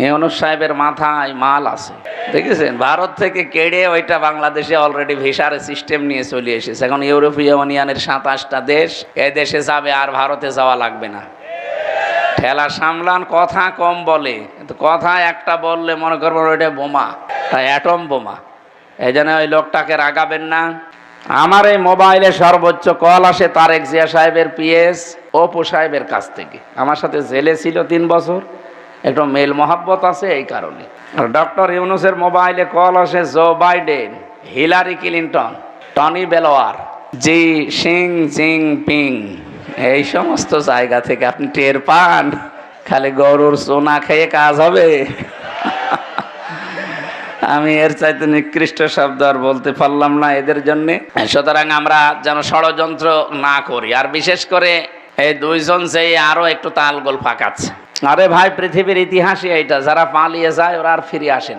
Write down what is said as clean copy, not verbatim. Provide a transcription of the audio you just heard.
ইউনূস সাহেবের মাথায় মাল আছে, দেখেছেন? ভারত থেকে কেড়ে ওইটা বাংলাদেশে অলরেডি ভিসার সিস্টেম নিয়ে চলে এসেছে। এখন ইউরোপীয় ইউনিয়নের 27টা দেশ এই দেশে যাবে, আর ভারতে যাওয়া লাগবে না। ঠেলা সামলান, কথা কম বলে, কিন্তু কথা একটা বললে মনে করবেন ওইটা বোমা, অ্যাটম বোমা। এই জন্য ওই লোকটাকে রাগাবেন না। আমার এই মোবাইলে সর্বোচ্চ কল আসে তারেক জিয়া সাহেবের পিএস অপু সাহেবের কাছ থেকে। আমার সাথে জেলে ছিল 3 বছর, একটু মেল মহাব্বত আছে এই কারণে। আর ডক্টর ইউনূসের মোবাইলে কল আসে Joe Biden, Hillary Clinton, Tony Blair, Xi সিং জিনপিং, এই সমস্ত জায়গা থেকে। আপনি টের পান খালি গরুর সোনা খেয়ে কাজ হবে? আমি এর চাইতে নিকৃষ্ট শব্দ আর বলতে পারলাম না এদের জন্যে। সুতরাং আমরা যেন ষড়যন্ত্র না করি, আর বিশেষ করে এই দুইজন যে আরো একটু তালগোল পাকাচ্ছে। আরে ভাই, পৃথিবীর ইতিহাসই এইটা, যারা পালিয়ে যায় ওরা আর ফিরে আসে না।